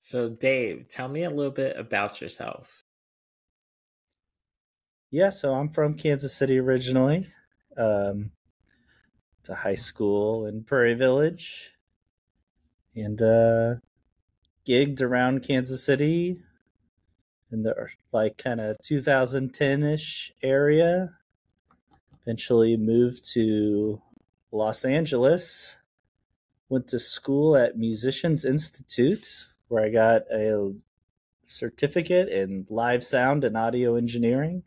So, Dave, tell me a little bit about yourself. Yeah, so I'm from Kansas City originally. Um, to high school in Prairie Village and gigged around Kansas City in the like kind of 2010-ish area. Eventually moved to Los Angeles. Went to school at Musicians Institute where I got a certificate in live sound and audio engineering.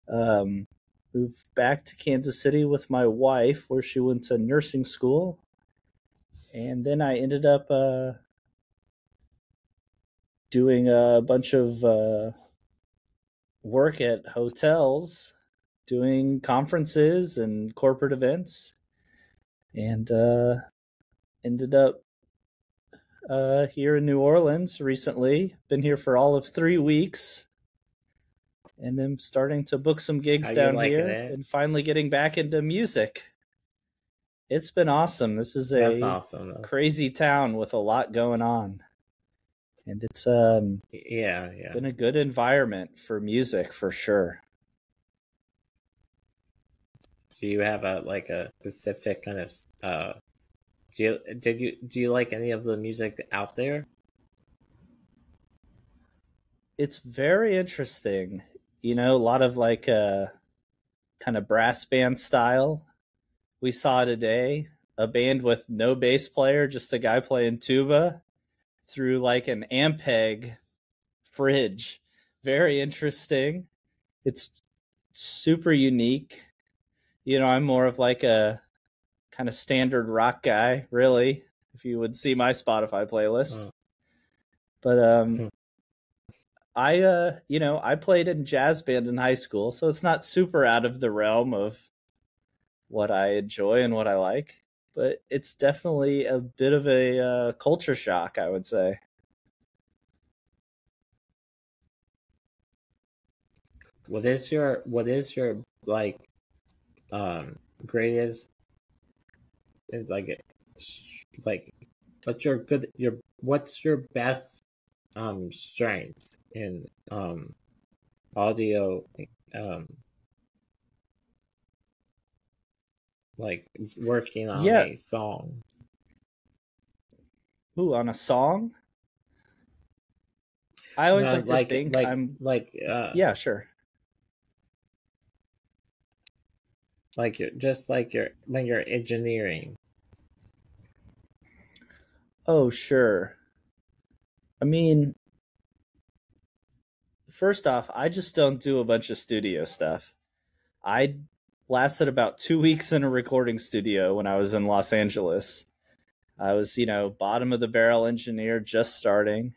Um, Moved back to Kansas City with my wife, where she went to nursing school, and then I ended up doing a bunch of work at hotels, doing conferences and corporate events, and ended up here in New Orleans recently. Been here for all of 3 weeks, and then starting to book some How gigs you down liking here, it? and finally getting back into music. It's been awesome. This is That's a awesome, though. crazy town with a lot going on, and it's Yeah, yeah. been a good environment for music for sure. Do you have a specific kind of do you like any of the music out there? It's very interesting. A lot of like kind of brass band style. We saw today a band with no bass player, just a guy playing tuba through like an Ampeg fridge. Very interesting. It's super unique. I'm more of like a kind of standard rock guy, really, if you would see my Spotify playlist. Oh. But I played in jazz band in high school, so it's not super out of the realm of what I enjoy and what I like, but it's definitely a bit of a culture shock, I would say. What is your like um greatest like like what's your best strength in audio, um like working on Yeah. a song? Ooh, on a song? I always No, like to think I'm. Yeah, sure. like you're just like you're when you're engineering. Oh, sure. I mean, first off, I just don't do a bunch of studio stuff. I lasted about 2 weeks in a recording studio when I was in Los Angeles. I was, bottom of the barrel engineer just starting,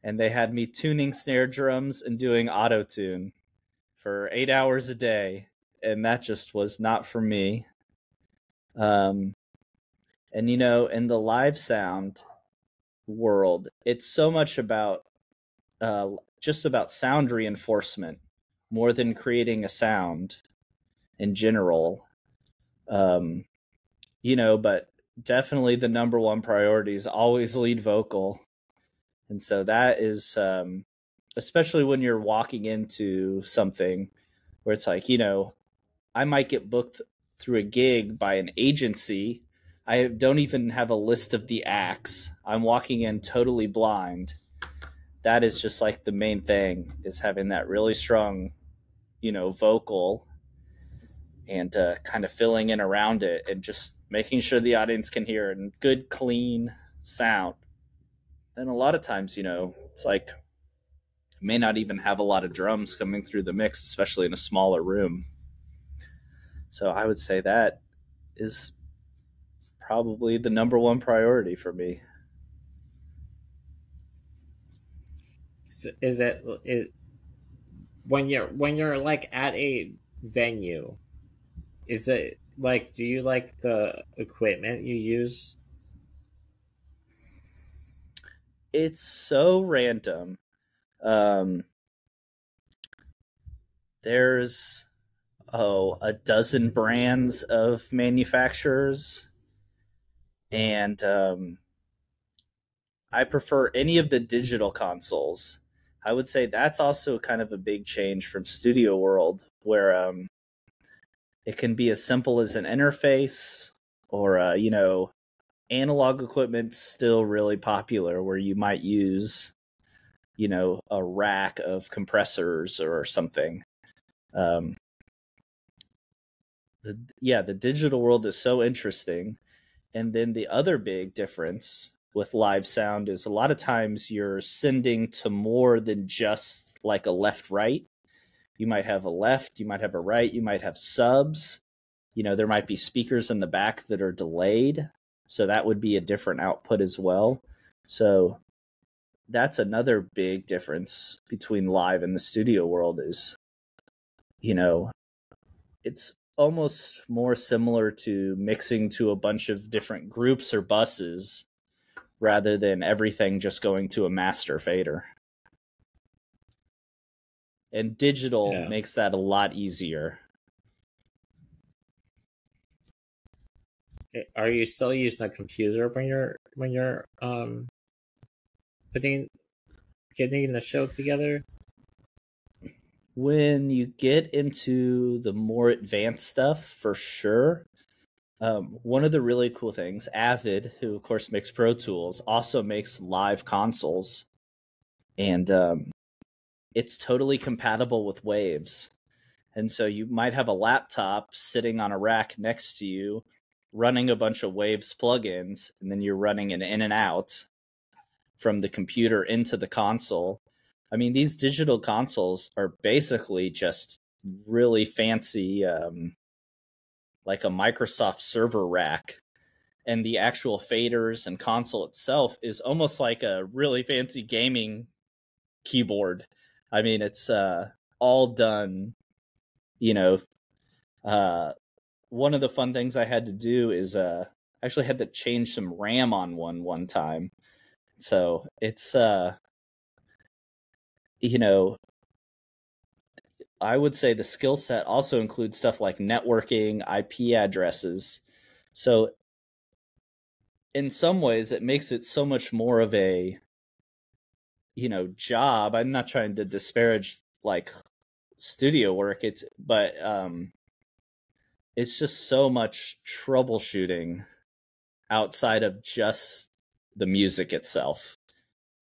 and they had me tuning snare drums and doing auto tune for 8 hours a day, and that just was not for me. Um, and in the live sound world, it's so much about uh, just about sound reinforcement more than creating a sound in general. Um, but definitely the number one priority is always lead vocal. And so that is, especially when you're walking into something where it's like, I might get booked through a gig by an agency. I don't even have a list of the acts. I'm walking in totally blind. That is just like the main thing is having that really strong, vocal and kind of filling in around it and just making sure the audience can hear and good, clean sound. And a lot of times, it's like may not even have a lot of drums coming through the mix, especially in a smaller room. So I would say that is probably the number one priority for me. Is it when you're like at a venue, is it like, do you like the equipment you use? It's so random. Um, there's a dozen brands of manufacturers, and I prefer any of the digital consoles. I would say that's also kind of a big change from Studio World, where it can be as simple as an interface, or analog equipment's still really popular, where you might use a rack of compressors or something. Um, the digital world is so interesting. And then the other big difference with live sound is a lot of times you're sending to more than just like a left right. You might have a left, you might have a right, you might have subs. There might be speakers in the back that are delayed. So that would be a different output as well. So that's another big difference between live and the studio world is, it's almost more similar to mixing to a bunch of different groups or buses rather than everything just going to a master fader. And digital makes that a lot easier. Are you still using a computer when you're getting the show together? When you get into the more advanced stuff, for sure. One of the really cool things, Avid, who of course makes Pro Tools, also makes live consoles, and it's totally compatible with Waves. And so you might have a laptop sitting on a rack next to you, running a bunch of Waves plugins, and then you're running an in and out from the computer into the console. I mean, these digital consoles are basically just really fancy, like a Microsoft server rack. And the actual faders and console itself is almost like a really fancy gaming keyboard. I mean, it's all done, one of the fun things I had to do is actually had to change some RAM on one time. So it's I would say the skill set also includes stuff like networking, IP addresses. So in some ways it makes it so much more of a job. I'm not trying to disparage like studio work, but it's just so much troubleshooting outside of just the music itself,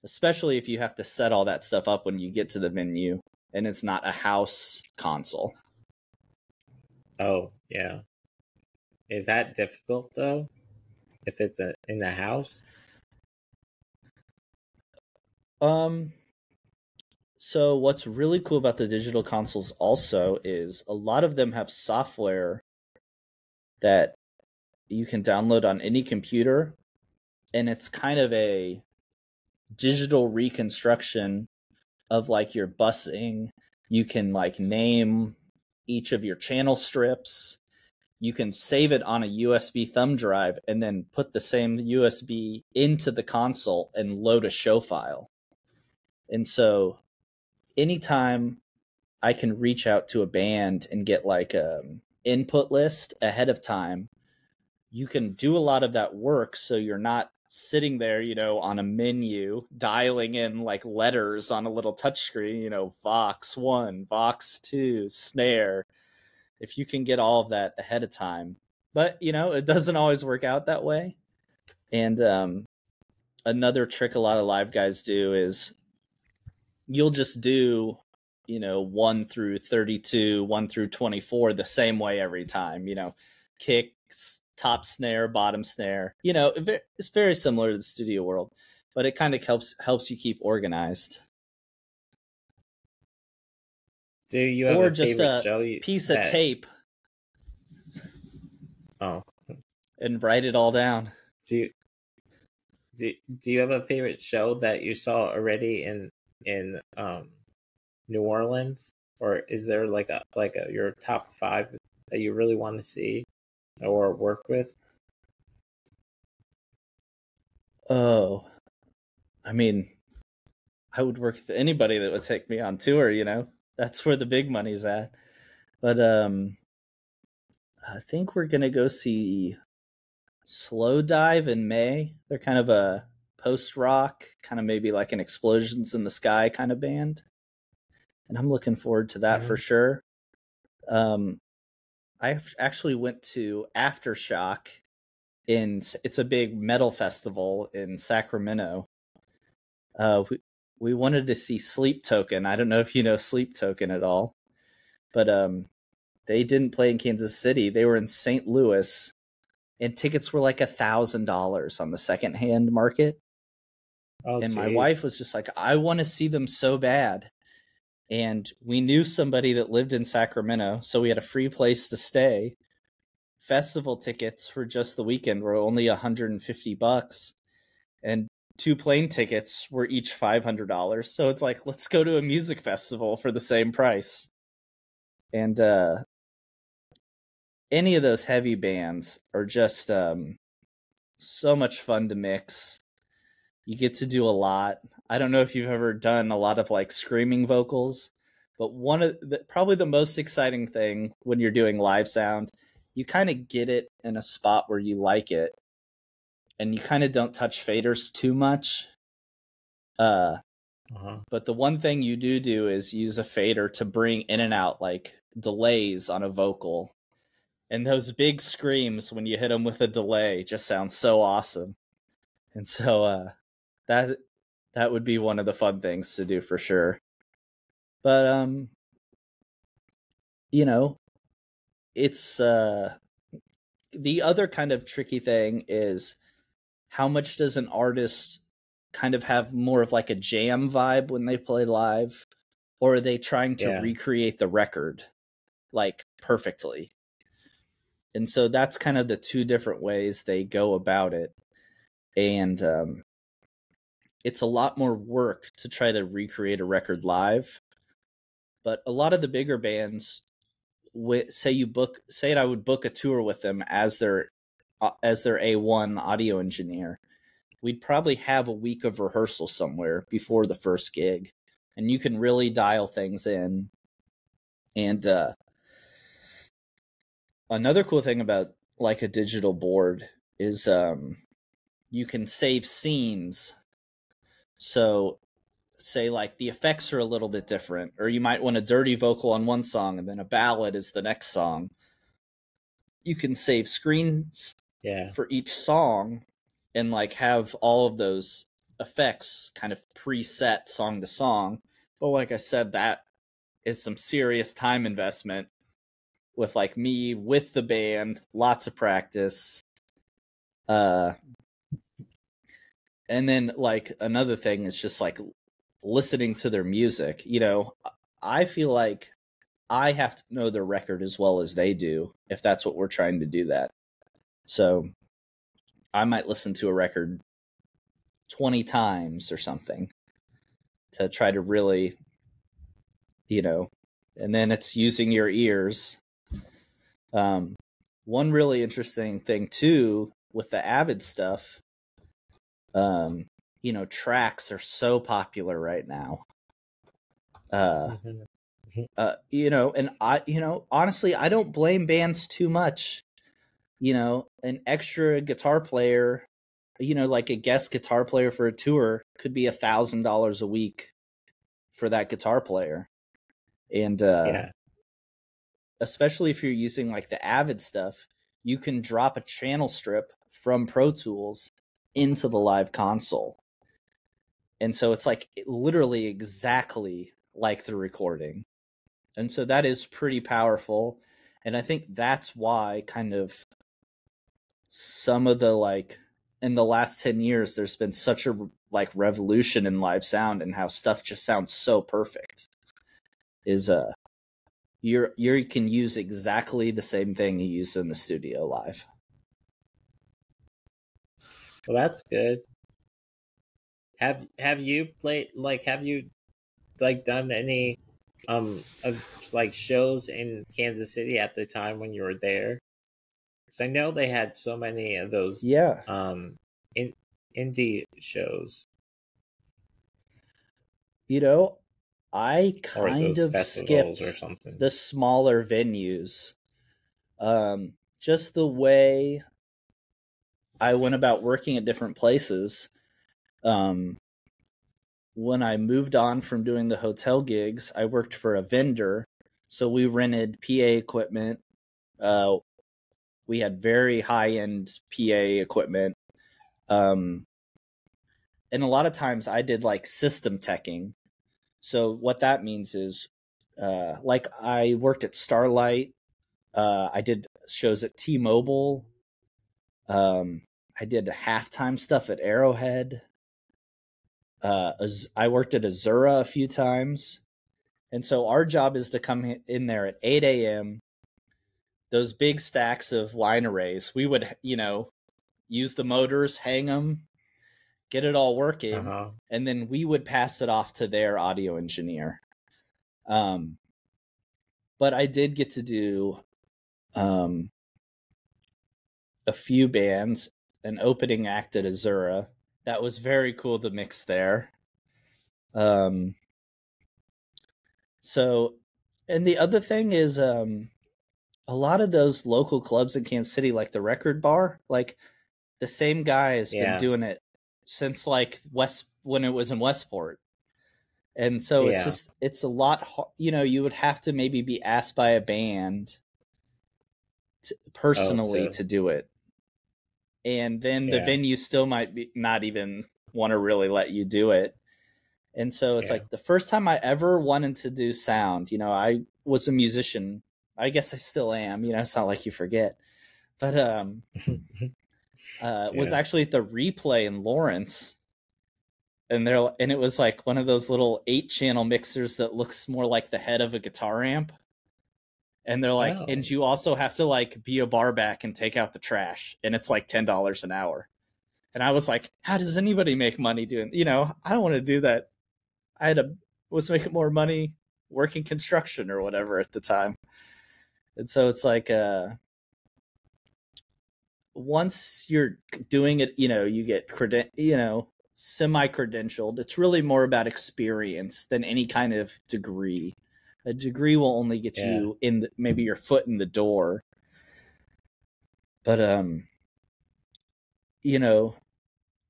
especially if you have to set all that stuff up when you get to the venue and it's not a house console. Oh, yeah. Is that difficult though? If it's in the house? So what's really cool about the digital consoles also is a lot of them have software that you can download on any computer, and it's kind of a digital reconstruction of like your busing. You can like name each of your channel strips. You can save it on a USB thumb drive and then put the same USB into the console and load a show file. And so anytime I can reach out to a band and get like a input list ahead of time, you can do a lot of that work so you're not sitting there, on a menu dialing in like letters on a little touchscreen, Vox 1, Vox 2, snare. If you can get all of that ahead of time. But, it doesn't always work out that way. And another trick a lot of live guys do is you'll just do 1 through 32, 1 through 24 the same way every time. Kicks, top snare, bottom snare. It's very similar to the studio world, but it kind of helps you keep organized. Do you have or a just favorite a show piece of tape? Oh, and write it all down. do you have a favorite show that you saw already in New Orleans, or is there like a your top 5 that you really want to see or work with? Oh, I mean, I would work with anybody that would take me on tour. That's where the big money's at. But I think we're gonna go see Slow Dive in May. They're kind of a post rock, kind of maybe like an Explosions in the Sky kind of band. And I'm looking forward to that for sure. I actually went to Aftershock it's a big metal festival in Sacramento. We wanted to see Sleep Token. I don't know if you know Sleep Token at all, but they didn't play in Kansas City. They were in St. Louis, and tickets were like $1,000 on the secondhand market. Oh, and geez. My wife was just like, I want to see them so bad. And we knew somebody that lived in Sacramento, so we had a free place to stay. Festival tickets for just the weekend were only $150, and 2 plane tickets were each $500. So it's like, let's go to a music festival for the same price. And any of those heavy bands are just so much fun to mix. You get to do a lot. I don't know if you've ever done a lot of like screaming vocals, but probably the most exciting thing when you're doing live sound, you kind of get it in a spot where you like it, and you kind of don't touch faders too much. But the one thing you do is use a fader to bring in and out like delays on a vocal. And those big screams when you hit them with a delay just sound so awesome. And so that would be one of the fun things to do for sure. But it's the other kind of tricky thing is how much does an artist kind of have more of like a jam vibe when they play live, or are they trying to recreate the record like perfectly? And so that's kind of the two different ways they go about it. And it's a lot more work to try to recreate a record live. But a lot of the bigger bands, say I would book a tour with them as their A1 audio engineer, we'd probably have a week of rehearsal somewhere before the first gig, and you can really dial things in. And another cool thing about like a digital board is you can save scenes. So say like the effects are a little bit different, or you might want a dirty vocal on one song and then a ballad is the next song. You can save screens for each song and like have all of those effects kind of preset song to song. But like I said, that is some serious time investment with like me with the band, lots of practice. And then like another thing is just like listening to their music. I feel like I have to know their record as well as they do if that's what we're trying to do that. So I might listen to a record 20 times or something to try to really, and then it's using your ears. One really interesting thing too with the Avid stuff, tracks are so popular right now. And honestly, I don't blame bands too much. An extra guitar player, like a guest guitar player for a tour could be $1,000 a week for that guitar player. And especially if you're using like the Avid stuff, you can drop a channel strip from Pro Tools into the live console. And so it's like literally exactly like the recording. And so that is pretty powerful. And I think that's why kind of some of the like in the last 10 years, there's been such a like revolution in live sound and how stuff just sounds so perfect. Is you can use exactly the same thing you use in the studio live. Well, that's good. Have you played done any of like shows in Kansas City at the time when you were there? Because I know they had so many of those indie shows. I kind of skipped or something. the smaller venues. Just the way I went about working at different places. Um, when I moved on from doing the hotel gigs, I worked for a vendor. So we rented PA equipment. We had very high end PA equipment. And a lot of times I did like system teching. So what that means is, like I worked at Starlight. I did shows at T-Mobile. I did halftime stuff at Arrowhead. I worked at Azura a few times. And so our job is to come in there at 8 a.m. Those big stacks of line arrays, we would, use the motors, hang them, get it all working, and then we would pass it off to their audio engineer. But I did get to do a few bands, an opening act at Azura. That was very cool to mix there. So, and the other thing is, a lot of those local clubs in Kansas City, like the Record Bar, like the same guy has been doing it since like when it was in Westport. And so it's a lot, you would have to maybe be asked by a band personally to do it. And then the venue still might be not even want to really let you do it. And so it's like the first time I ever wanted to do sound, I was a musician. I guess I still am, it's not like you forget. But was actually at the Replay in Lawrence. And it was like one of those little 8-channel mixers that looks more like the head of a guitar amp. And they're like, and you also have to like be a bar back and take out the trash. And it's like $10 an hour. And I was like, how does anybody make money doing, I don't want to do that. Was making more money working construction or whatever at the time. And so it's like, once you're doing it, you get semi-credentialed. It's really more about experience than any kind of degree. A degree will only get you in maybe your foot in the door. But,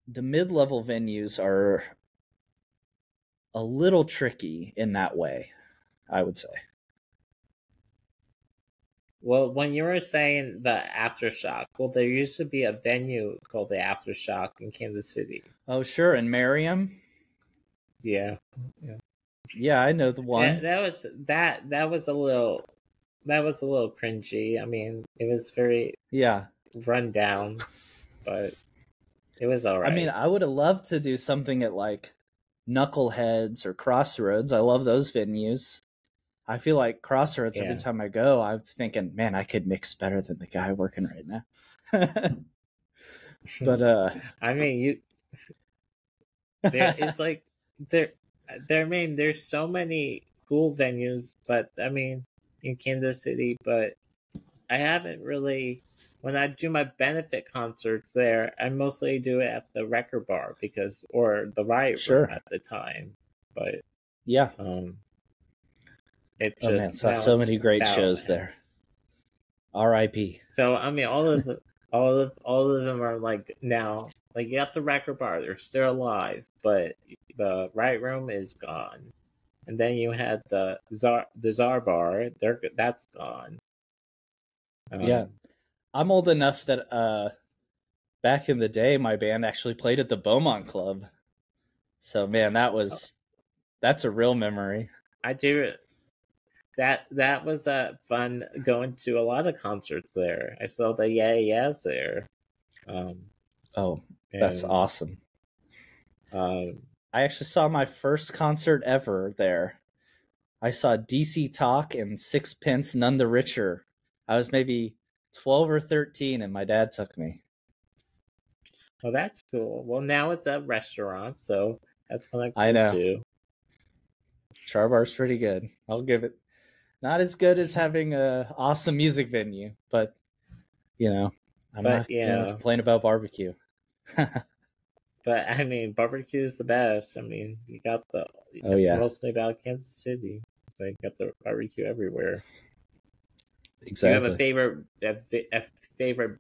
the mid-level venues are a little tricky in that way, I would say. Well, when you were saying the Aftershock, well, there used to be a venue called the Aftershock in Kansas City. Oh, sure, in Merriam. Yeah. Yeah, I know the one. That was a little cringy. I mean, it was very run down, but it was all right. I mean, I would have loved to do something at like Knuckleheads or Crossroads. I love those venues. I feel like Crossroads, every time I go, I'm thinking, man, I could mix better than the guy working right now. But I mean, it's like there's so many cool venues, but I mean, in Kansas City, but I haven't really. When I do my benefit concerts there, I mostly do it at the Record Bar or the Riot Room at the time. But it just saw so many great shows there. R.I.P. So I mean, all of them are like now. Like you got the Record Bar; they're still alive, but the Riot Room is gone. And then you had the Czar Bar; that's gone. I'm old enough that back in the day, my band actually played at the Beaumont Club. So man, that's a real memory. I do. That was fun going to a lot of concerts there. I saw the Yeah Yeahs there. That's awesome. I actually saw my first concert ever there. I saw DC Talk and Sixpence None the Richer. I was maybe 12 or 13 and my dad took me. Oh, that's cool. Well, now it's a restaurant, so that's kind of cool. I know. Too. Char Bar's pretty good. I'll give it. Not as good as having a awesome music venue, but I'm not gonna complain about barbecue. But I mean, barbecue is the best. I mean, you got it's mostly about Kansas City, so you got the barbecue everywhere. Exactly. Do you have a favorite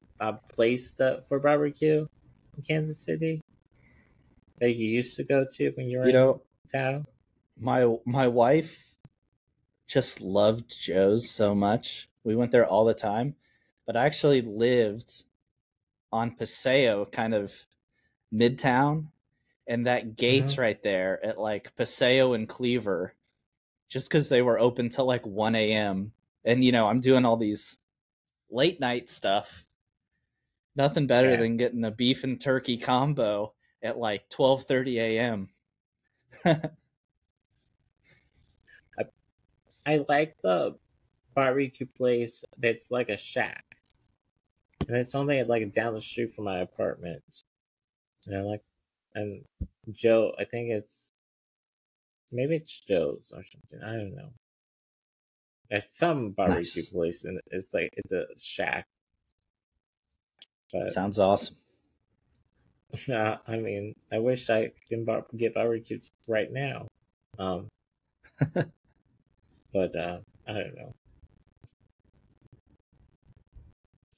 place for barbecue in Kansas City? that you used to go to when you were You in know, town? my wife just loved Joe's so much. We went there all the time. But I actually lived on Paseo, kind of midtown, and that Hmm. gate's right there at like Paseo and Cleaver, just because they were open till like 1 a.m. And I'm doing all these late night stuff. Nothing better Yeah, than getting a beef and turkey combo at like 12:30 a.m. I I like the barbecue place that's like a shack, and it's only like down the street from my apartment. Like, and Joe, I think maybe it's Joe's or something. I don't know. It's some barbecue Nice. place, and it's like it's a shack. But Sounds awesome. I mean, I wish I can get barbecue right now. Um, but I don't know.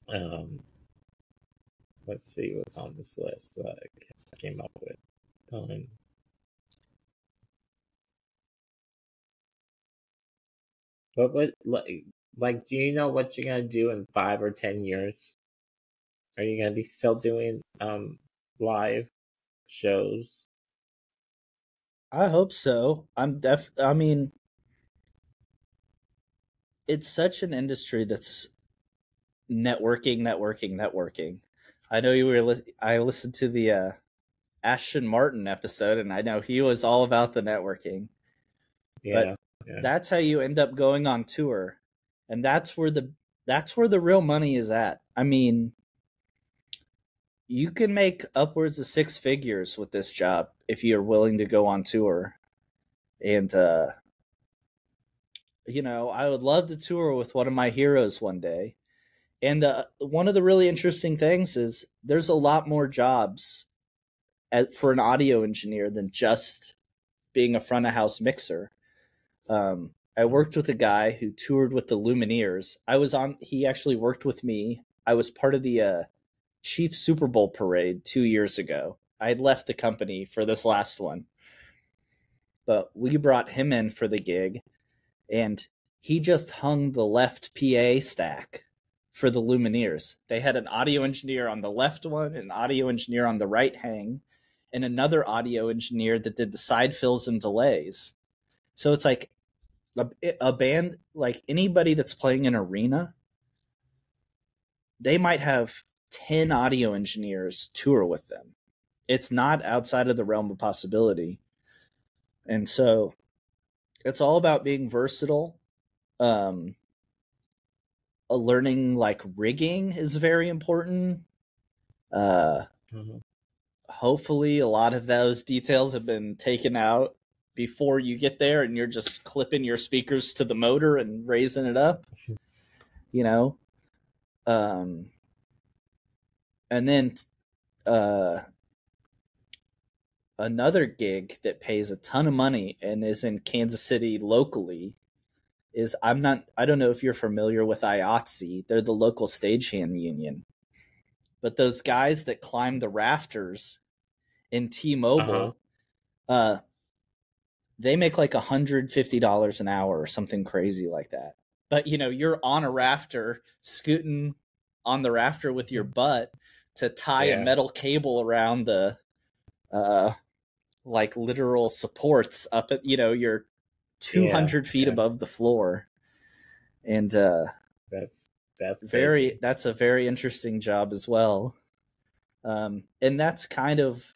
Um, let's see what's on this list that I came up with. Um, but what like do you know what you're gonna do in 5 or 10 years? Are you gonna be still doing live shows? I hope so. I mean, it's such an industry that's networking. I know I listened to the Ashton Martin episode, and I know he was all about the networking. Yeah, But yeah. that's how you end up going on tour, and that's where the real money is at. I mean, you can make upwards of six figures with this job if you're willing to go on tour. And I would love to tour with one of my heroes one day. And one of the really interesting things is there's a lot more jobs for an audio engineer than just being a front of house mixer. I Mhm. worked with a guy who toured with the Lumineers. He actually worked with me. I was part of the Chief Super Bowl parade 2 years ago. I had left the company for this last one, but we brought him in for the gig, and he just hung the left PA stack for the Lumineers. They had an audio engineer on the left one, an audio engineer on the right hang, and another audio engineer that did the side fills and delays. So it's like a band, like anybody that's playing an arena, they might have 10 audio engineers tour with them. It's not outside of the realm of possibility. And so it's all about being versatile. Um, Learning like rigging is very important. Uh, Mhm. Hopefully, a lot of those details have been taken out before you get there, and you're just clipping your speakers to the motor and raising it up. You know, um, and then uh, another gig that pays a ton of money and is in Kansas City locally is I don't know if you're familiar with IATSE. They're the local stagehand union. But those guys that climb the rafters in Uh-huh. T-Mobile, uh, they make like $150 an hour or something crazy like that. But you're on a rafter, scooting on the rafter with your butt to tie a Yeah. metal cable around the uh, like literal supports up at you're Yeah. 200 feet Yeah. above the floor. And That's that's crazy. that's a very interesting job as well. And that's kind of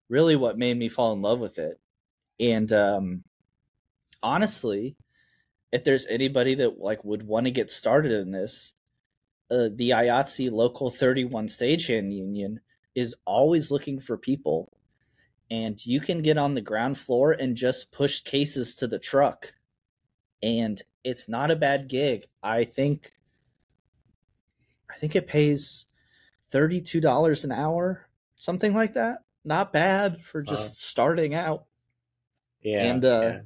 really what made me fall in love with it. And honestly, if there's anybody that like would want to get started in this, the IATSE Local 31 Stagehand Union is always looking for people, and you can get on the ground floor and just push cases to the truck, and it's not a bad gig. I think it pays $32 an hour, something like that. Not bad for Uh, just starting out. yeah. And Yeah.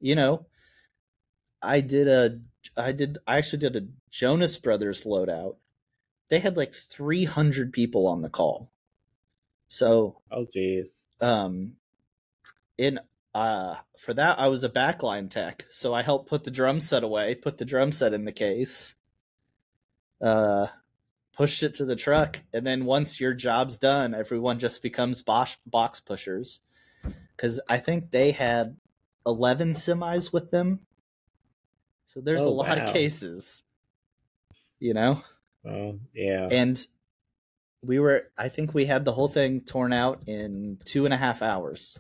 you know, I did a I actually did a Jonas Brothers loadout. They had like 300 people on the call. So Oh, geez. In for that I was a backline tech, so I helped put the drum set away, put the drum set in the case, uh, pushed it to the truck, and then once your job's done, everyone just becomes box pushers. Because I think they had 11 semis with them, so there's a Oh, lot of wow. cases, you know. Oh, yeah. And I think we had the whole thing torn out in 2.5 hours.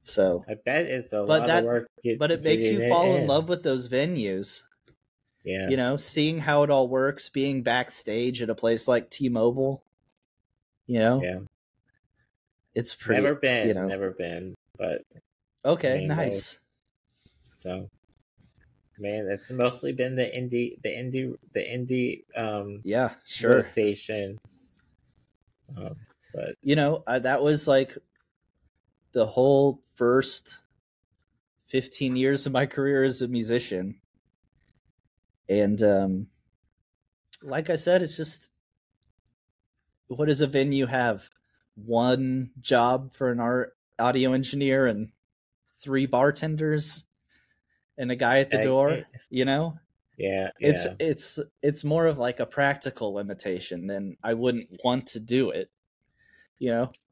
So I bet it's a but lot of that work but it makes you getting it fall in in. love with those venues. Yeah. You know, seeing how it all works, being backstage at a place like T-Mobile, you know, Yeah. it's pretty, Never been, never been. But I Okay, mean, though, nice. so man, it's mostly been the indie Yeah, sure. rotations. But That was like the whole first 15 years of my career as a musician. And like I said, it's just, what does a venue have? One job for an audio engineer and 3 bartenders and a guy at the door, yeah, it's yeah, it's more of like a practical limitation than I wouldn't want to do it.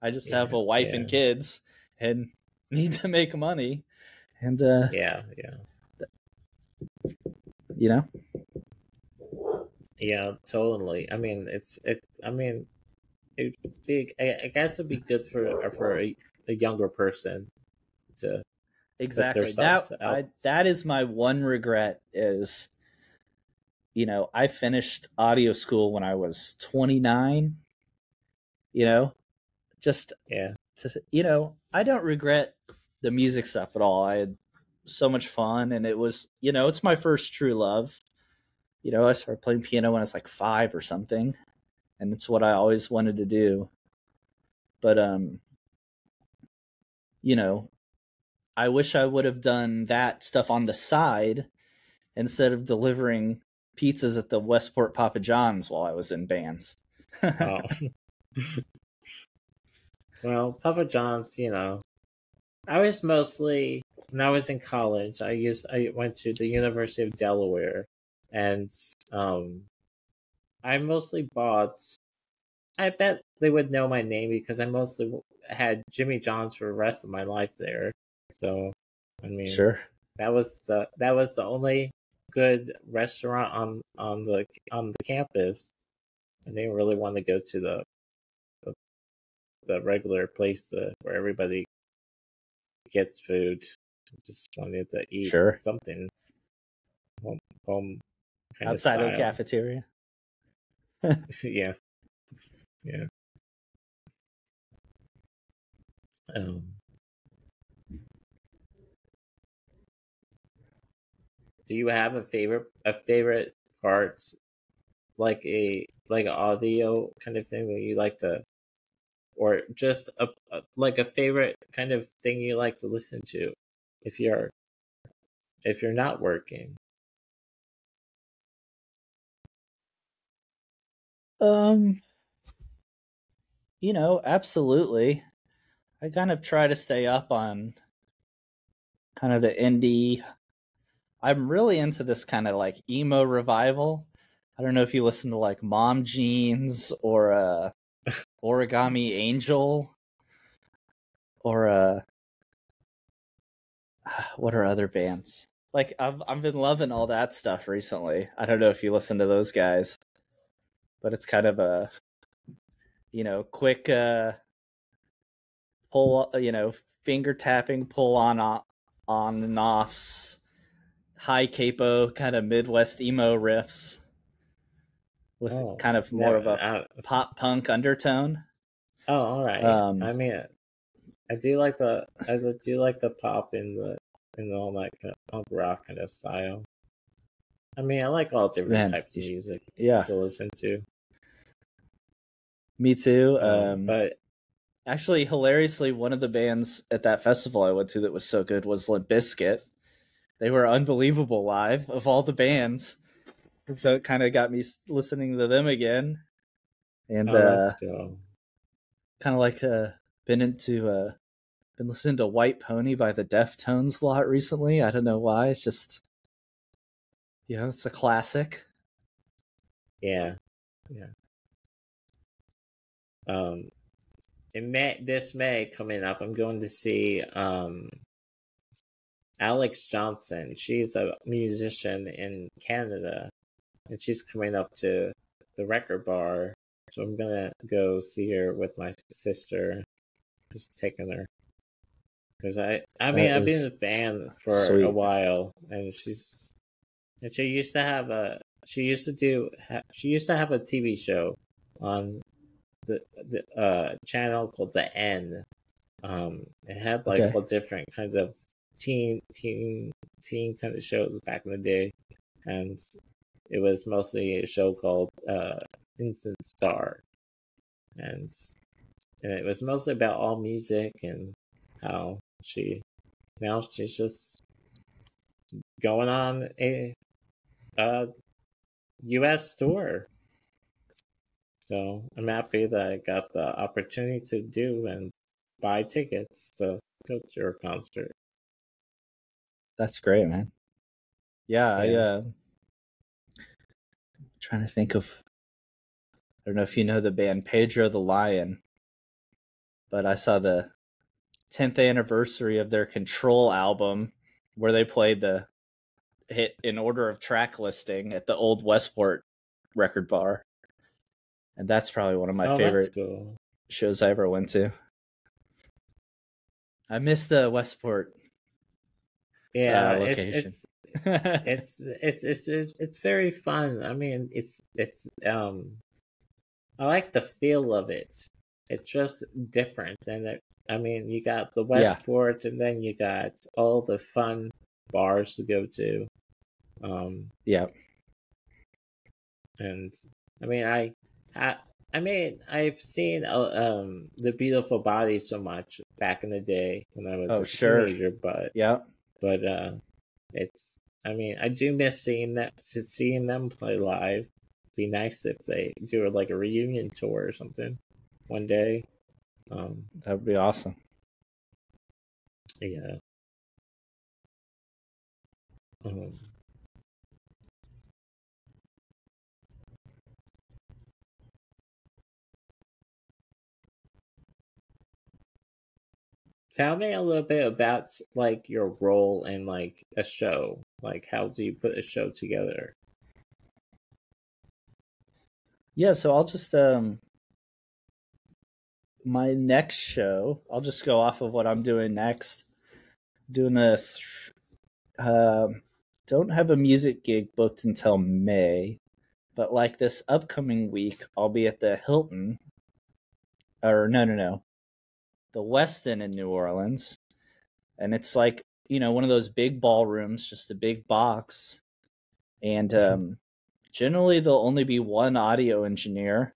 I just have yeah, a wife yeah, and kids and need to make money, and yeah, yeah. you know Yeah, totally. I mean, it's big. I guess it'd be good for a younger person to put exactly themselves out. that is my one regret is, I finished audio school when I was 29. you know just Yeah, I don't regret the music stuff at all. I had so much fun, and it was, it's my first true love. I started playing piano when I was like 5 or something, and it's what I always wanted to do. But you know, I wish I would have done that stuff on the side instead of delivering pizzas at the Westport Papa John's while I was in bands. oh, well, Papa John's. I was mostly when I was in college. I went to the University of Delaware, and um, I mostly bought. I bet they would know my name because I mostly had Jimmy John's for the rest of my life there. So, I mean, Sure. that was the only good restaurant on the campus. I didn't really want to go to the, the regular place where everybody gets food. I just wanted to eat Sure. something home kind of Outside of the style. cafeteria. Yeah, yeah. Um, do you have a favorite part, like an audio kind of thing that you like to, or just like a favorite kind of thing you like to listen to, if you're not working? Um, Absolutely. I kind of try to stay up on kind of the indie. I'm really into this kind of like emo revival. I don't know if you listen to like Mom Jeans or Origami Angel or what are other bands? Like I've been loving all that stuff recently. I don't know if you listen to those guys, but it's kind of a quick pull, finger tapping, pull on and offs, high capo kind of Midwest emo riffs with Oh, kind of more of never. a pop punk undertone. Oh, all right. Um, I mean, I do like the pop in all that kind of punk rock kind of style. I mean, I like all different man, types of music yeah, to listen to. me too. But Actually, hilariously, one of the bands at that festival I went to that was so good was Limp Bizkit. They were unbelievable live of all the bands, and so it kind of got me listening to them again. And oh, that's cool. kind of like been listening to White Pony by the Deftones a lot recently. I don't know why. It's just, it's a classic. Yeah. In this May coming up, I'm going to see Alex Johnson. She's a musician in Canada, and she's coming up to the record bar. So I'm gonna go see her with my sister. Just taking her because I've been a fan for a while, and she used to have a TV show on the channel called The N. It had like all different kinds of teen kind of shows back in the day, and it was mostly a show called Instant Star, and it was mostly about all music and how she's just going on a U.S. tour. So I'm happy that I got the opportunity to do and buy tickets to go to your concert. That's great, man. Yeah. I'm trying to think of, I don't know if you know the band Pedro the Lion, but I saw the 10th anniversary of their Control album where they played the hit in order of track listing at the old Westport record bar. And that's probably one of my favorite shows I ever went to. I miss the Westport location. It's very fun. I mean, I like the feel of it. It's just different, and you got the Westport, and then you got all the fun bars to go to. And I've seen The Beautiful Body so much back in the day when I was a teenager, but it's. I do miss seeing them play live. It'd be nice if they do like a reunion tour or something one day. That would be awesome. Yeah. Tell me a little bit about like your role in like a show. Like, how do you put a show together? Yeah, so I'll just my next show, I'll just go off of what I'm doing next. Doing don't have a music gig booked until May, but like this upcoming week, I'll be at the Hilton, or no, the Westin in New Orleans, and it's like, one of those big ballrooms, just a big box, and generally there'll only be one audio engineer,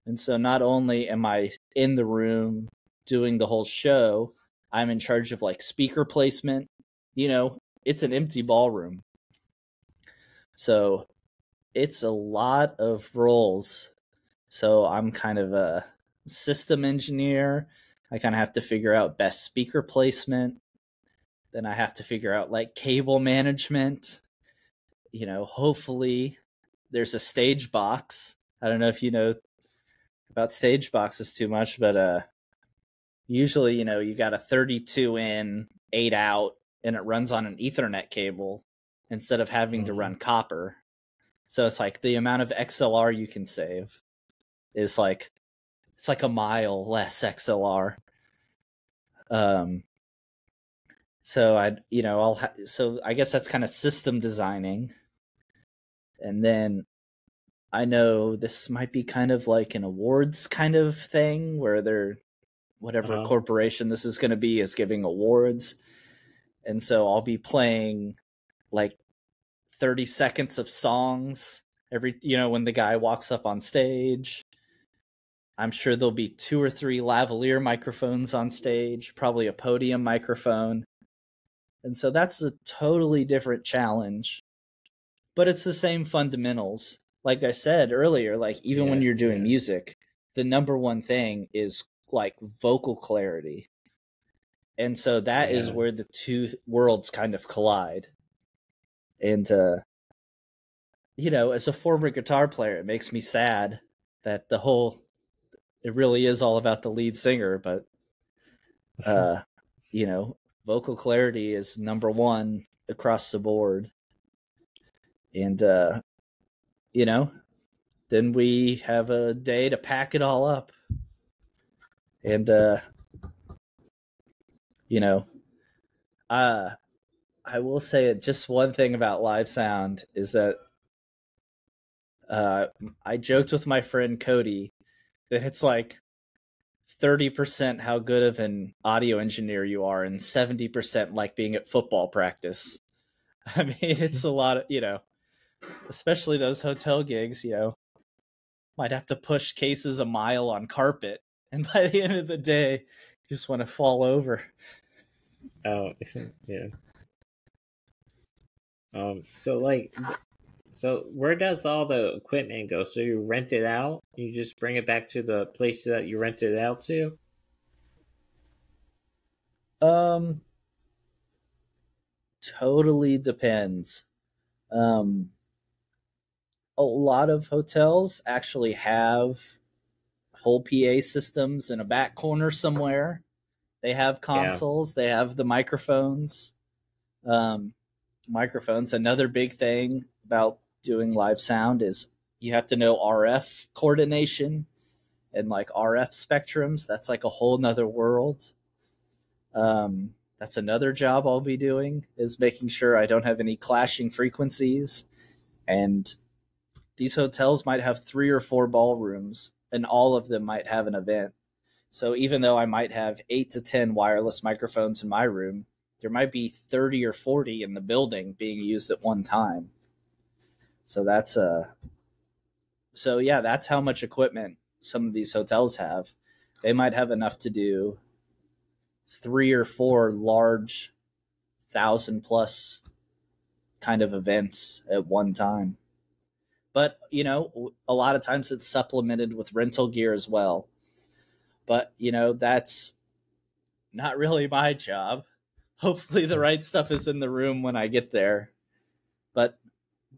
and so not only am I in the room doing the whole show, I'm in charge of like speaker placement. It's an empty ballroom, so it's a lot of roles. So I'm kind of a system engineer. I kind of have to figure out best speaker placement. Then I have to figure out like cable management. Hopefully there's a stage box. I don't know if you know about stage boxes too much, but usually, you got a 32 in, 8 out, and it runs on an Ethernet cable instead of having to run copper. So it's like the amount of XLR you can save is like, it's like a mile less XLR. So I guess that's kind of system designing. And then I know this might be kind of like an awards kind of thing where whatever corporation this is going to be is giving awards. And so I'll be playing like 30 seconds of songs when the guy walks up on stage. I'm sure there'll be 2 or 3 lavalier microphones on stage, probably a podium microphone. And so that's a totally different challenge, but it's the same fundamentals. Like I said earlier, like even when you're doing music, the number one thing is like vocal clarity. And so that is Yeah. where the two worlds kind of collide. And as a former guitar player, it makes me sad that it really is all about the lead singer, but uh vocal clarity is number one across the board. And then we have a day to pack it all up. And you know, I will say just one thing about live sound is that I joked with my friend Cody that it's like 30% how good of an audio engineer you are and 70% like being at football practice. I mean, it's a lot of, especially those hotel gigs, might have to push cases a mile on carpet. And by the end of the day, you just want to fall over. Oh, yeah. So where does all the equipment go? So you rent it out? You just bring it back to the place that you rented it out to? Um, Totally depends. Um, a lot of hotels actually have whole PA systems in a back corner somewhere. They have Yeah. consoles, they have the microphones. Um, Microphones, another big thing about doing live sound is you have to know RF coordination and like RF spectrums. That's like a whole nother world. That's another job I'll be doing, is making sure I don't have any clashing frequencies. And these hotels might have 3 or 4 ballrooms, and all of them might have an event. So even though I might have 8 to 10 wireless microphones in my room, there might be 30 or 40 in the building being used at one time. So that's how much equipment some of these hotels have. They might have enough to do 3 or 4 large 1,000+ kind of events at one time. But, a lot of times it's supplemented with rental gear as well. But, that's not really my job. Hopefully the right stuff is in the room when I get there. But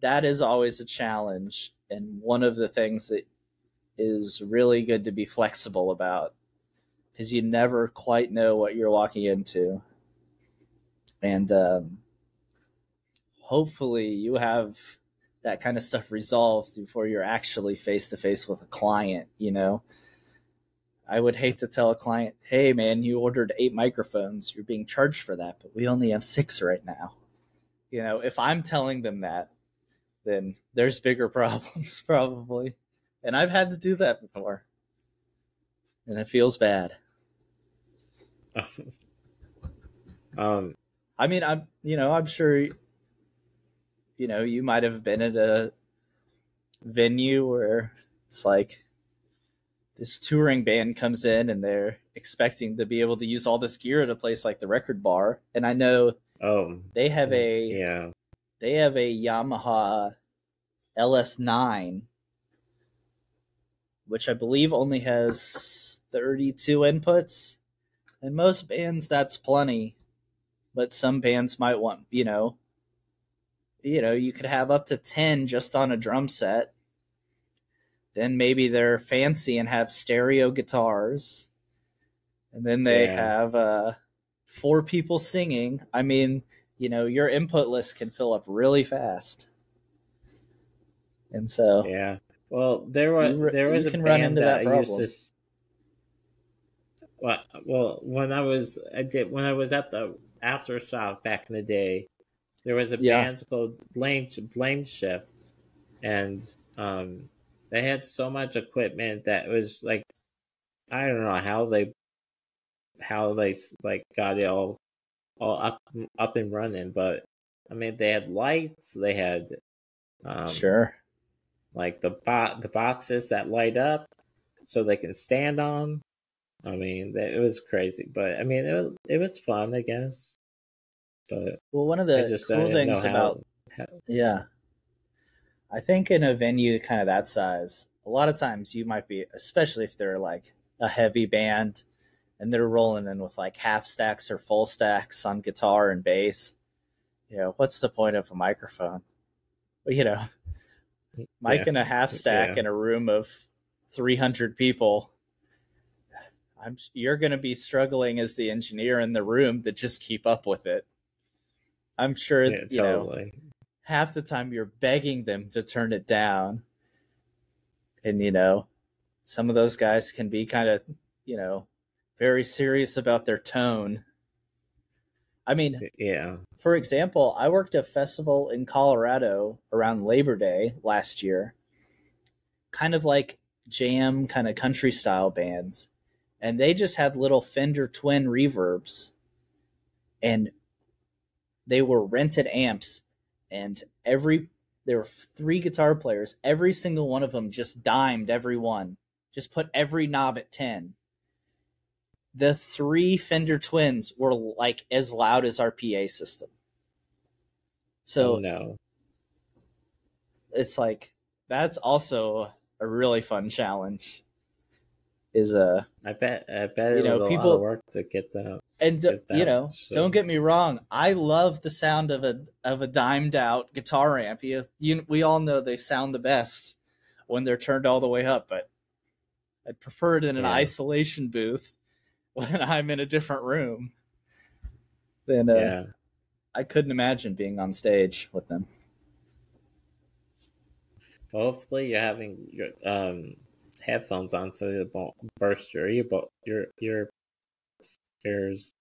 that is always a challenge. And one of the things that is really good to be flexible about, because you never quite know what you're walking into. And hopefully you have that kind of stuff resolved before you're actually face to face with a client. I would hate to tell a client, hey man, you ordered 8 microphones, you're being charged for that, but we only have 6 right now. If I'm telling them that, then there's bigger problems probably. And I've had to do that before. And it feels bad. um I mean, I'm sure, you might have been at a venue where it's like this touring band comes in and they're expecting to be able to use all this gear at a place like the Record Bar. And I know they have a yeah. Yamaha LS9, which I believe only has 32 inputs. And most bands, that's plenty. But some bands might want, you could have up to 10 just on a drum set. Then maybe they're fancy and have stereo guitars. And then they have 4 people singing. I mean, your input list can fill up really fast. And so yeah. Well, there was a can run band into that that I used problem. this. Well, when I was at the aftershock back in the day, there was a Yeah, band called Blame Shift, and they had so much equipment that was like, I don't know how they like got it all up and running, but I mean they had lights, they had sure. like the boxes that light up so they can stand on. I mean, it was crazy, but I mean, it was fun, I guess. But Well, one of I the just cool didn't know things about, how. yeah, I think in a venue kind of that size, a lot of times you might be, especially if they're like a heavy band and they're rolling in with like half stacks or full stacks on guitar and bass. What's the point of a microphone? Well, mic Yeah. and a half stack Yeah. in a room of 300 people. You're going to be struggling as the engineer in the room to just keep up with it. I'm sure, Yeah, totally. half the time you're begging them to turn it down. And, some of those guys can be kind of, very serious about their tone. I mean, Yeah. for example, I worked a festival in Colorado around Labor Day last year, kind of like jam, kind of country style bands. And they just had little Fender twin reverbs. And they were rented amps. And there were 3 guitar players. Every single one of them just dimed every one. Just put every knob at 10. The 3 Fender twins were like as loud as our PA system. So Oh no. it's like that's also a really fun challenge. Is I bet it was a lot of work to get that. And don't get me wrong, I love the sound of a dimed out guitar amp. We all know they sound the best when they're turned all the way up, but I'd prefer it in an isolation booth when I'm in a different room. Then I couldn't imagine being on stage with them. Hopefully, you're having your headphones on so it won't burst your ears.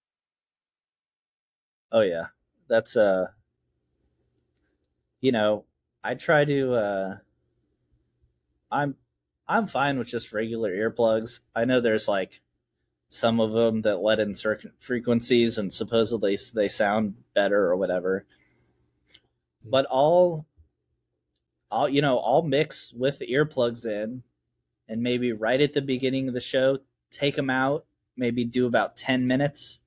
Oh yeah, that's I try to. I'm fine with just regular earplugs. I know there's like some of them that let in certain frequencies and supposedly they sound better or whatever. But I'll mix with the earplugs in, and maybe right at the beginning of the show, take them out, maybe do about 10 minutes.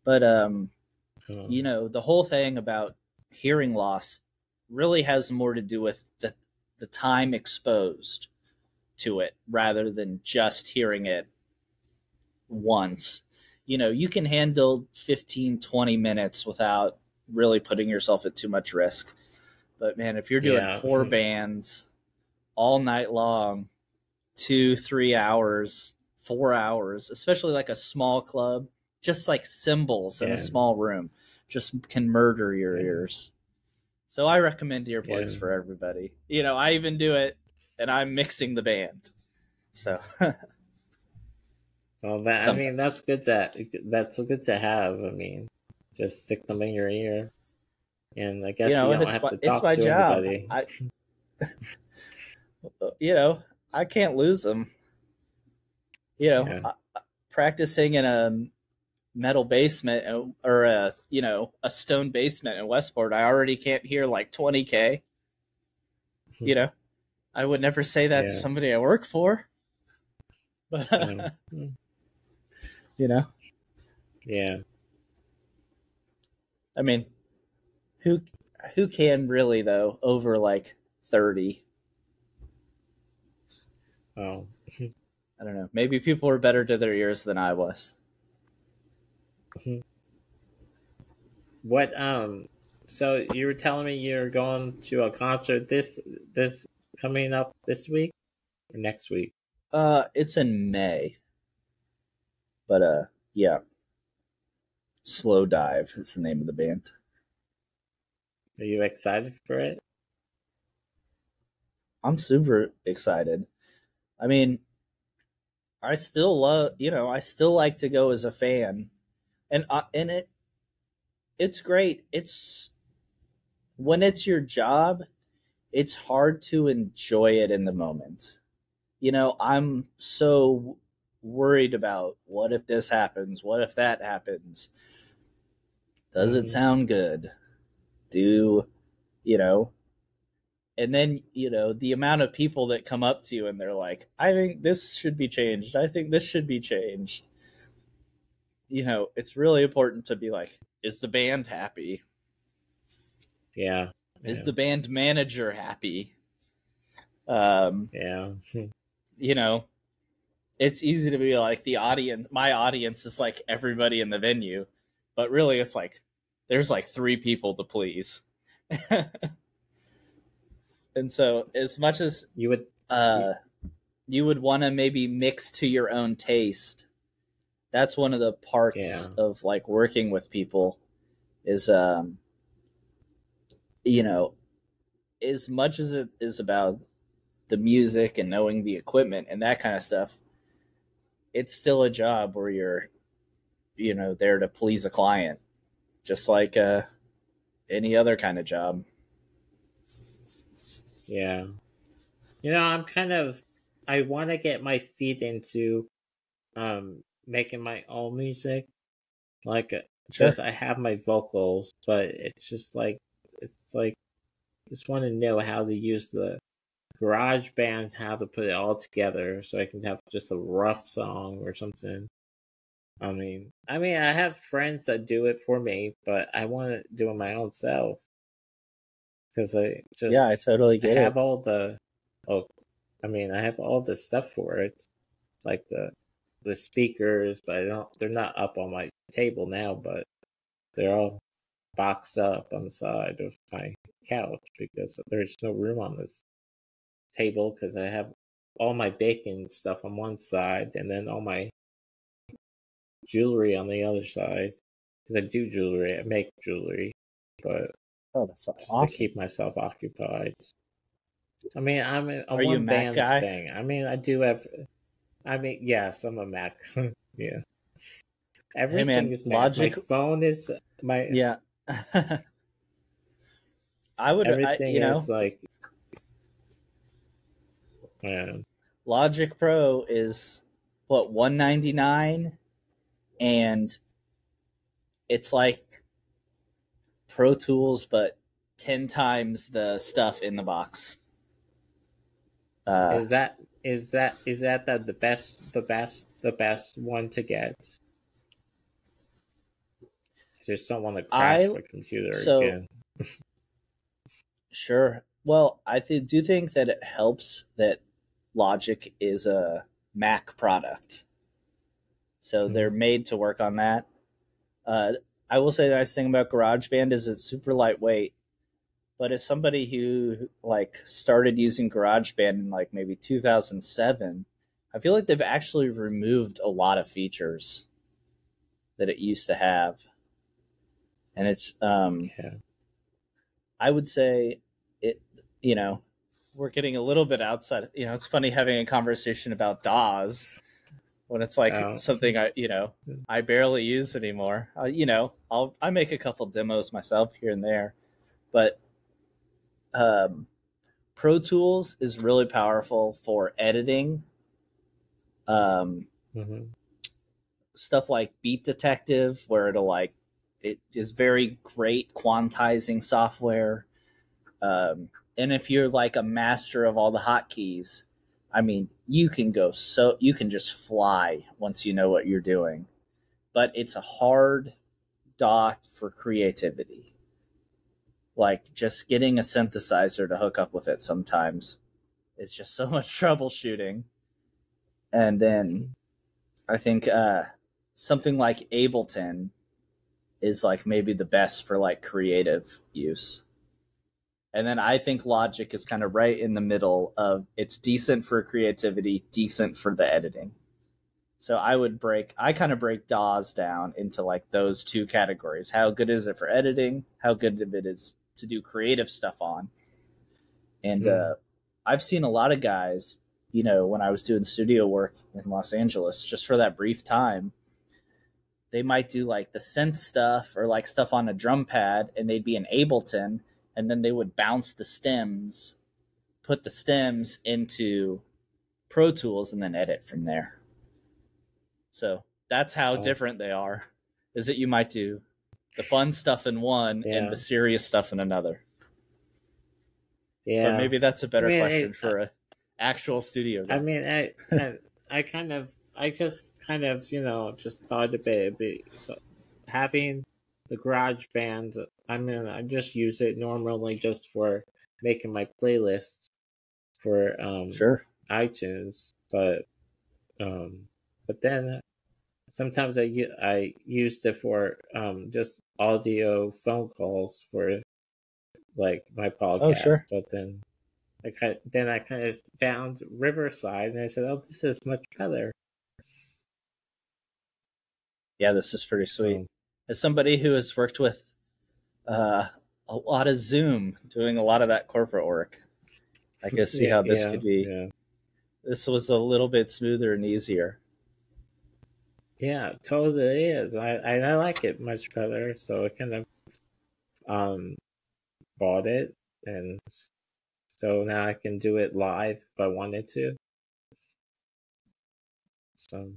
But the whole thing about hearing loss really has more to do with the time exposed to it rather than just hearing it once. You can handle 15, 20 minutes without really putting yourself at too much risk. But man, if you're doing 4 bands all night long, 2-3 hours, 4 hours, especially like a small club, just like cymbals in a small room, just can murder your ears. So I recommend earplugs for everybody. I even do it, and I'm mixing the band. So, well, that's good to have. I mean, just stick them in your ear, and I guess you don't have to talk to job. anybody. I can't lose them. Practicing in a metal basement or a stone basement in Westport, I already can't hear like 20K. I would never say that to somebody I work for, but Yeah. I mean, who can really though over like 30? Oh. I don't know. Maybe people were better to their ears than I was. What so you were telling me you're going to a concert this coming up this week or next week? It's in May. But yeah. Slow Dive is the name of the band. Are you excited for it? I'm super excited. I mean, I still like to go as a fan. And it's great. It's when it's your job, it's hard to enjoy it in the moment. I'm so worried about what if this happens? What if that happens? Does it sound good? And then, the amount of people that come up to you and they're like, I think this should be changed. I think this should be changed. It's really important to be like, is the band happy? Yeah. Is the band manager happy? Yeah. it's easy to be like the audience. My audience is like everybody in the venue, but really it's like there's like 3 people to please. And so as much as You would, uh, you would want to maybe mix to your own taste, that's one of the yeah, parts of like working with people is you know, as much as it is about the music and knowing the equipment and that kind of stuff, it's still a job where you're, there to please a client, just like any other kind of job. yeah. I want to get my feet into making my own music. Like, Sure. just I have my vocals, but it's like just want to know how to use the garage band, how to put it all together so I can have just a rough song or something. I have friends that do it for me, but I want to do it my own self because Yeah, I totally I get have it. all the oh, I have all the stuff for it, like the speakers, but I don't. They're not up on my table now, but they're all boxed up on the side of my couch because there's no room on this table because I have all my baking stuff on one side and then all my jewelry on the other side. Because I do jewelry, I make jewelry, but Oh, that's just to awesome. keep myself occupied. I'm a Are you a one Mac band guy? thing. I do have. Yes, I'm a Mac. Yeah, Hey, everything man, is Mac. My Logic. phone is my Yeah. I everything is like. Um, Logic Pro is what, 199, and it's like Pro Tools, but 10 times the stuff in the box. Uh, is that the best one to get? I just don't want to I crash my computer so again. Sure. Well, do think that it helps that Logic is a Mac product, so they're Mhm. made to work on that. Uh, I will say the nice thing about GarageBand is it's super lightweight. But as somebody who like started using GarageBand in like maybe 2007, I feel like they've actually removed a lot of features that it used to have, and it's Yeah. I would say it. You know, we're getting a little bit outside. It's funny having a conversation about DAWs when it's like Oh. something I barely use anymore. I make a couple demos myself here and there, but um, Pro Tools is really powerful for editing. Um, Mhm. Stuff like Beat Detective, where it is very great quantizing software. And if you're like a master of all the hotkeys, I mean, you can just fly once you know what you're doing. But it's a hard dot for creativity. Like just getting a synthesizer to hook up with it sometimes. It's just so much troubleshooting. And then I think something like Ableton is like maybe the best for like creative use. And then I think Logic is kind of right in the middle of it's decent for creativity, decent for the editing. So I kind of break DAWs down into like those two categories. How good is it for editing? How good of it is to do creative stuff on? And Mhm. I've seen a lot of guys, when I was doing studio work in Los Angeles, just for that brief time, they might do like the synth stuff or like stuff on a drum pad, and they'd be in Ableton, and then they would bounce the stems, put the stems into Pro Tools, and then edit from there. So that's how Oh, different they are. Is that you might do the fun stuff in one and the yeah. serious stuff in another. But Yeah. maybe that's a I better mean, question for a actual studio I guy. mean, I just kind of, just thought a bit. So having the Garage Band, I just use it normally just for making my playlist for Sure. iTunes, but But then sometimes I used it for just audio phone calls for like my Oh, podcast. sure. But then I kind of found Riverside, and I said, "Oh, this is much better." Yeah, this is pretty sweet. So As somebody who has worked with uh, a lot of Zoom, doing a lot of that corporate work, I can see yeah, how this yeah, could be. yeah, This was a little bit smoother and easier. yeah. Totally is. I like it much better. So I kind of um bought it, and so now I can do it live if I wanted to. So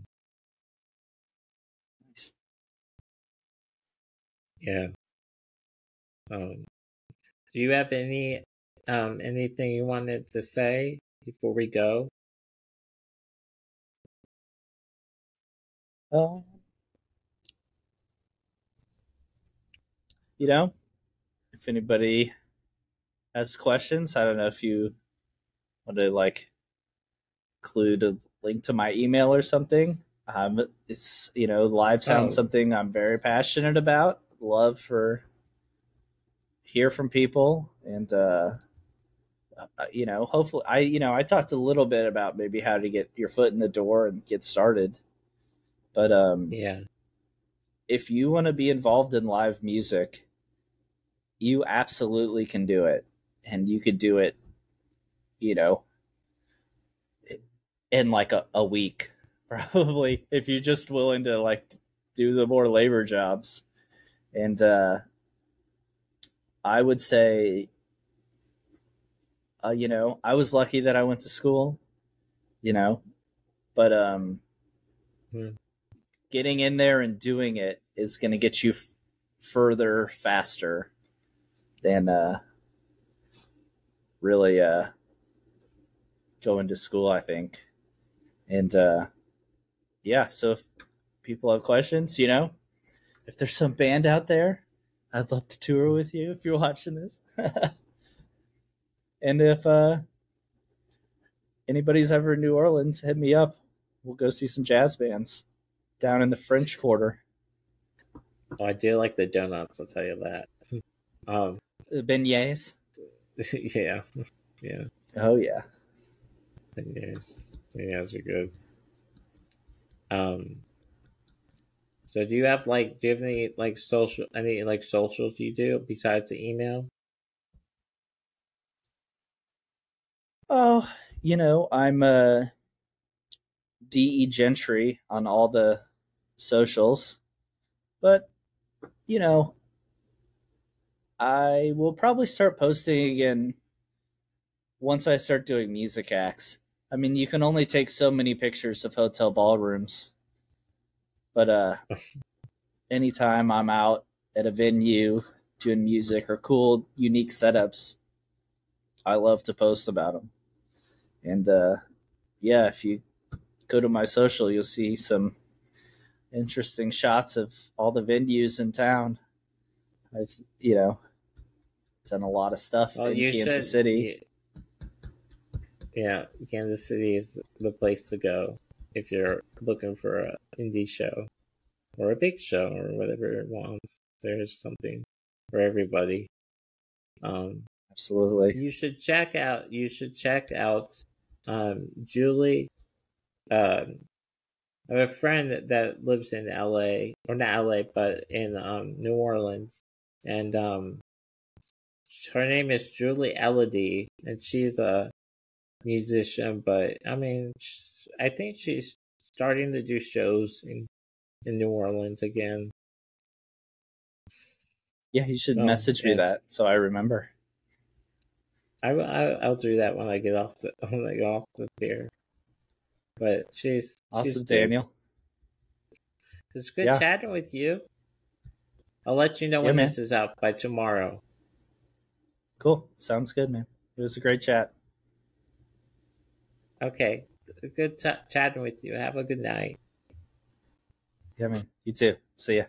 Nice. yeah. Do you have anything you wanted to say before we go? Uh, you know, if anybody has questions, I don't know if you want to like include a link to my email or something. It's live sounds Oh, something I'm very passionate about. Love for hear from people, and hopefully I talked a little bit about maybe how to get your foot in the door and get started. But yeah. if you want to be involved in live music, you absolutely can do it, and you could do it, you know, in like a week, probably, if you're just willing to like do the more labor jobs. And I would say, I was lucky that I went to school, you know, but Hmm. getting in there and doing it is going to get you further faster than really going to school, I think. And yeah, so if people have questions, if there's some band out there, I'd love to tour with you if you're watching this. And if anybody's ever in New Orleans, hit me up. We'll go see some jazz bands down in the French Quarter. Oh, I do like the donuts. I'll tell you that. Um, Beignets. yeah, yeah. Oh yeah. Beignets are good. Um, so do you have any like socials you do besides the email? Oh, I'm De Gentry on all the socials, but you know, I will probably start posting again once I start doing music acts. I mean, you can only take so many pictures of hotel ballrooms, but anytime I'm out at a venue doing music or cool, unique setups, I love to post about them. And yeah, if you go to my social, you'll see some interesting shots of all the venues in town. I've, done a lot of stuff Well, in you Kansas should. City. Yeah, Kansas City is the place to go if you're looking for an indie show or a big show or whatever it wants. There's something for everybody. Um, Absolutely. you should check out. You should check out Julie. Um, I have a friend that lives in LA, or not LA, but in New Orleans, and her name is Julie Elodie, and she's a musician. But I mean, I think she's starting to do shows in New Orleans again. Yeah, you should So message me yes, that so I remember. I'll do that when I get off when I get off the pier. But she's Awesome, good. Daniel. It's good Yeah. chatting with you. I'll let you know Yeah, when man. this is out by tomorrow. Cool. Sounds good, man. It was a great chat. Okay. Good chatting with you. Have a good night. Yeah, man. You too. See ya.